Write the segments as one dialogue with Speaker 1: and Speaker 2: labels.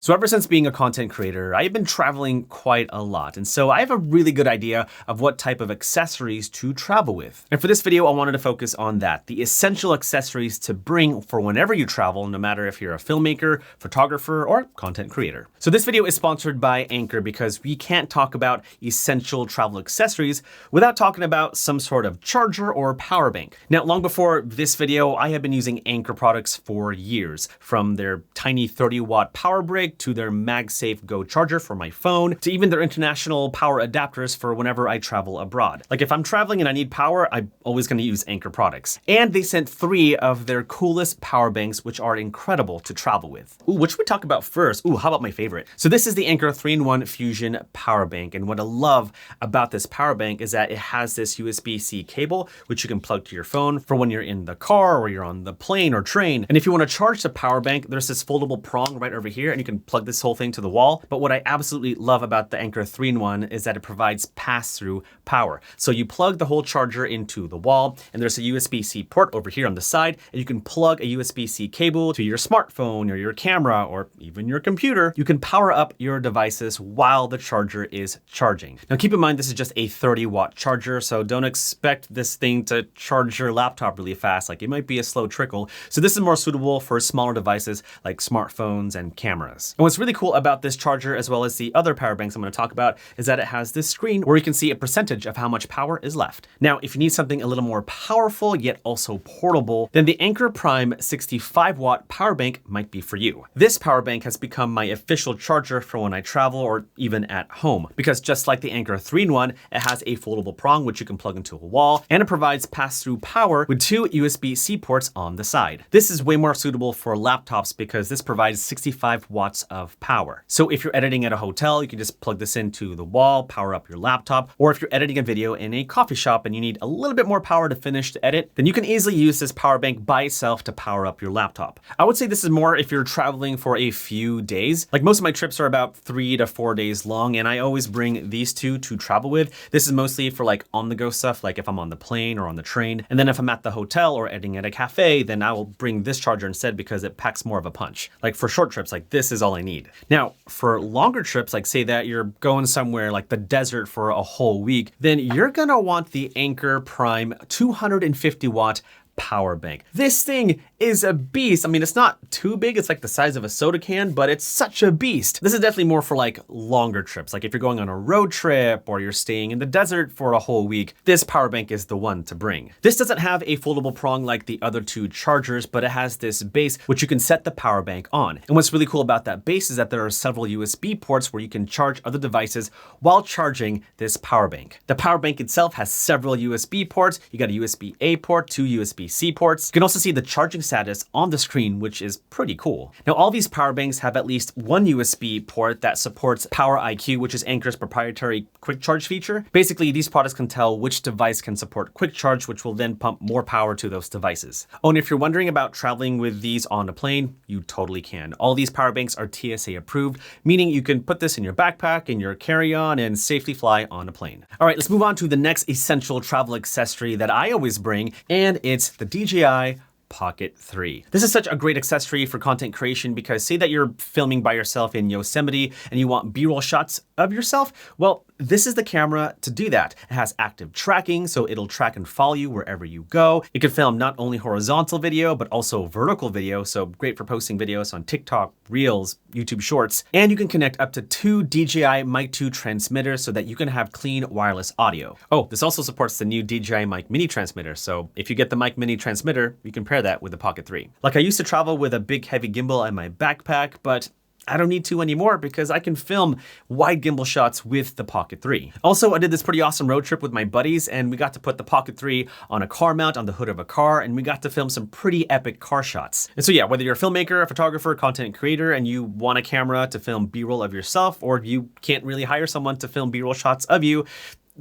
Speaker 1: So ever since being a content creator, I've been traveling quite a lot. And so I have a really good idea of what type of accessories to travel with. And for this video, I wanted to focus on that, the essential accessories to bring for whenever you travel, no matter if you're a filmmaker, photographer, or content creator. So this video is sponsored by Anker because we can't talk about essential travel accessories without talking about some sort of charger or power bank. Now, long before this video, I have been using Anker products for years, from their tiny 30-watt power brick to their MagSafe Go charger for my phone, to even their international power adapters for whenever I travel abroad. Like if I'm traveling and I need power, I'm always gonna use Anker products. And they sent 3 of their coolest power banks, which are incredible to travel with. Ooh, which should we talk about first? Ooh, how about my favorite? So this is the Anker 3-in-1 Fusion power bank. And what I love about this power bank is that it has this USB-C cable, which you can plug to your phone for when you're in the car or you're on the plane or train. And if you wanna charge the power bank, there's this foldable prong right over here, and you can plug this whole thing to the wall. But what I absolutely love about the Anker 3-in-1 is that it provides pass-through power. So you plug the whole charger into the wall, and there's a USB-C port over here on the side, and you can plug a USB-C cable to your smartphone or your camera or even your computer. You can power up your devices while the charger is charging. Now keep in mind, this is just a 30-watt charger, so don't expect this thing to charge your laptop really fast. Like it might be a slow trickle. So this is more suitable for smaller devices like smartphones and cameras. And what's really cool about this charger, as well as the other power banks I'm going to talk about, is that it has this screen where you can see a percentage of how much power is left. Now, if you need something a little more powerful yet also portable, then the Anker Prime 65-watt power bank might be for you. This power bank has become my official charger for when I travel or even at home, because just like the Anker 3-in-1, it has a foldable prong which you can plug into a wall, and it provides pass-through power with 2 USB-C ports on the side. This is way more suitable for laptops because this provides 65 watts of power. So if you're editing at a hotel, you can just plug this into the wall, power up your laptop, or if you're editing a video in a coffee shop and you need a little bit more power to finish the edit, then you can easily use this power bank by itself to power up your laptop. I would say this is more if you're traveling for a few days. Like most of my trips are about 3 to 4 days long, and I always bring these two to travel with. This is mostly for like on-the-go stuff, like if I'm on the plane or on the train. And then if I'm at the hotel or editing at a cafe, then I will bring this charger instead because it packs more of a punch. Like for short trips, like this is all I need. Now, for longer trips, like say that you're going somewhere like the desert for a whole week, then you're gonna want the Anker Prime 250-watt power bank. This thing is a beast. I mean, it's not too big. It's like the size of a soda can, but it's such a beast. This is definitely more for like longer trips. Like if you're going on a road trip or you're staying in the desert for a whole week, this power bank is the one to bring. This doesn't have a foldable prong like the other 2 chargers, but it has this base which you can set the power bank on. And what's really cool about that base is that there are several USB ports where you can charge other devices while charging this power bank. The power bank itself has several USB ports. You got a USB-A port, 2 USB-C ports. You can also see the charging status on the screen, which is pretty cool. Now, all these power banks have at least one USB port that supports Power IQ, which is Anker's proprietary quick charge feature. Basically, these products can tell which device can support quick charge, which will then pump more power to those devices. Oh, and if you're wondering about traveling with these on a plane, you totally can. All these power banks are TSA approved, meaning you can put this in your backpack, in your carry-on, and safely fly on a plane. All right, let's move on to the next essential travel accessory that I always bring, and it's the DJI Pocket 3. This is such a great accessory for content creation because say that you're filming by yourself in Yosemite and you want B-roll shots of yourself, well, this is the camera to do that. It has active tracking, so it'll track and follow you wherever you go. It can film not only horizontal video, but also vertical video, so great for posting videos on TikTok, Reels, YouTube Shorts. And you can connect up to 2 DJI Mic 2 transmitters so that you can have clean wireless audio. Oh, this also supports the new DJI Mic Mini transmitter, so if you get the Mic Mini transmitter, you can pair that with the Pocket 3. Like I used to travel with a big heavy gimbal in my backpack, but I don't need to anymore because I can film wide gimbal shots with the Pocket 3. Also, I did this pretty awesome road trip with my buddies and we got to put the Pocket 3 on a car mount on the hood of a car and we got to film some pretty epic car shots. And so yeah, whether you're a filmmaker, a photographer, content creator, and you want a camera to film B-roll of yourself, or you can't really hire someone to film B-roll shots of you,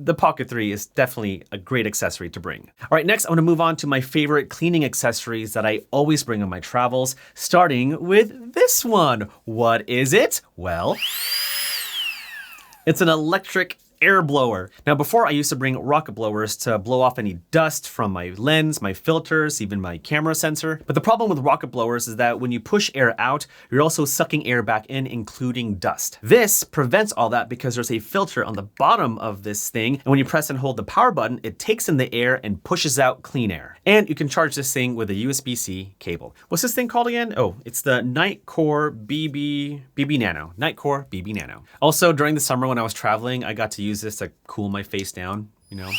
Speaker 1: the Pocket 3 is definitely a great accessory to bring. All right, next I want to move on to my favorite cleaning accessories that I always bring on my travels, starting with this one. What is it? Well, it's an electric air blower. Now, before I used to bring rocket blowers to blow off any dust from my lens, my filters, even my camera sensor. But the problem with rocket blowers is that when you push air out, you're also sucking air back in, including dust. This prevents all that because there's a filter on the bottom of this thing. And when you press and hold the power button, it takes in the air and pushes out clean air. And you can charge this thing with a USB-C cable. What's this thing called again? Oh, it's the Nitecore BB Nano. Nitecore BB Nano. Also, during the summer when I was traveling, I got to use this to cool my face down, you know.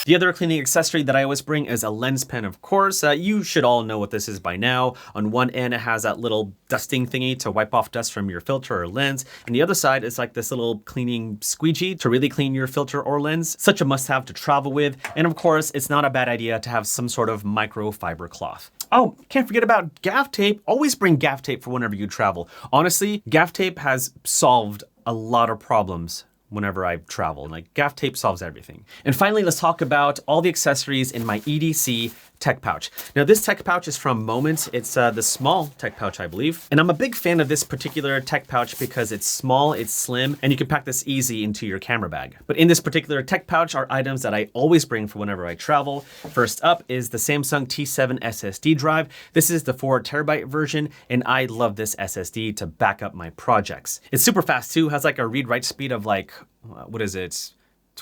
Speaker 1: The other cleaning accessory that I always bring is a lens pen, of course. You should all know what this is by now. On one end, it has that little dusting thingy to wipe off dust from your filter or lens. And the other side is like this little cleaning squeegee to really clean your filter or lens. Such a must-have to travel with. And of course, it's not a bad idea to have some sort of microfiber cloth. Oh, can't forget about gaff tape. Always bring gaff tape for whenever you travel. Honestly, gaff tape has solved a lot of problems whenever I travel. Like, gaff tape solves everything. And finally, let's talk about all the accessories in my EDC tech pouch. Now, this tech pouch is from Moment. It's the small tech pouch, I believe. And I'm a big fan of this particular tech pouch because it's small, it's slim, and you can pack this easy into your camera bag. But in this particular tech pouch are items that I always bring for whenever I travel. First up is the Samsung T7 SSD drive. This is the 4TB version, and I love this SSD to back up my projects. It's super fast too, has like a read-write speed of like, what is it?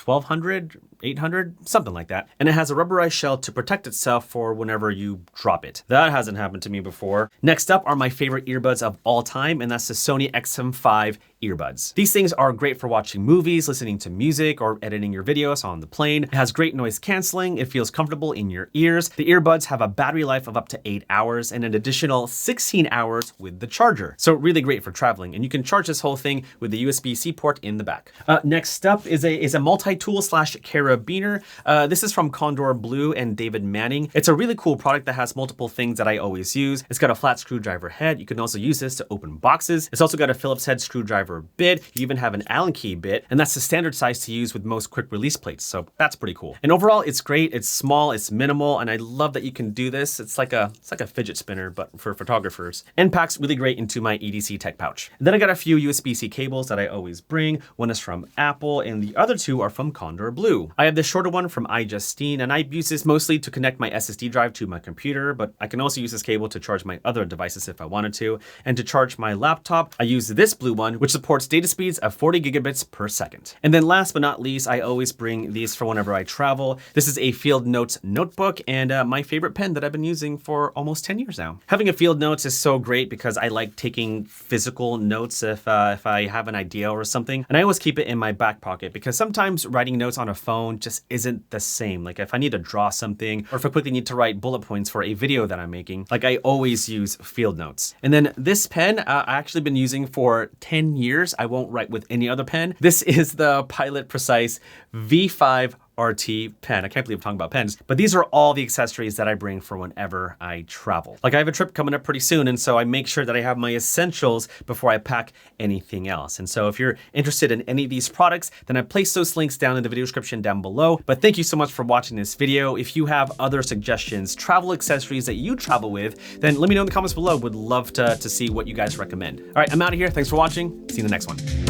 Speaker 1: 1200, 800, something like that. And it has a rubberized shell to protect itself for whenever you drop it. That hasn't happened to me before. Next up are my favorite earbuds of all time, and that's the Sony XM5 earbuds. These things are great for watching movies, listening to music, or editing your videos on the plane. It has great noise canceling. It feels comfortable in your ears. The earbuds have a battery life of up to 8 hours and an additional 16 hours with the charger. So really great for traveling. And you can charge this whole thing with the USB-C port in the back. Next up is a multi-tool slash carabiner. This is from Condor Blue and David Manning. It's a really cool product that has multiple things that I always use. It's got a flat screwdriver head. You can also use this to open boxes. It's also got a Phillips head screwdriver bit. You even have an Allen key bit, and that's the standard size to use with most quick release plates. So that's pretty cool. And overall, it's great. It's small, it's minimal, and I love that you can do this. It's like a fidget spinner, but for photographers. And packs really great into my EDC tech pouch. And then I got a few USB-C cables that I always bring. One is from Apple, and the other two are from Condor Blue. I have the shorter one from iJustine, and I use this mostly to connect my SSD drive to my computer, but I can also use this cable to charge my other devices if I wanted to. And to charge my laptop, I use this blue one, which supports data speeds of 40 gigabits per second. And then last but not least, I always bring these for whenever I travel. This is a Field Notes notebook and my favorite pen that I've been using for almost 10 years now. Having a Field Notes is so great because I like taking physical notes if I have an idea or something. And I always keep it in my back pocket because sometimes writing notes on a phone just isn't the same. Like if I need to draw something or if I quickly need to write bullet points for a video that I'm making, like I always use Field Notes. And then this pen I actually been using for 10 years. I won't write with any other pen. This is the Pilot Precise V5 RT pen. I can't believe I'm talking about pens, but these are all the accessories that I bring for whenever I travel. Like I have a trip coming up pretty soon, and so I make sure that I have my essentials before I pack anything else. And so if you're interested in any of these products, then I place those links down in the video description down below. But thank you so much for watching this video. If you have other suggestions, travel accessories that you travel with, then let me know in the comments below. Would love to see what you guys recommend. All right, I'm out of here. Thanks for watching. See you in the next one.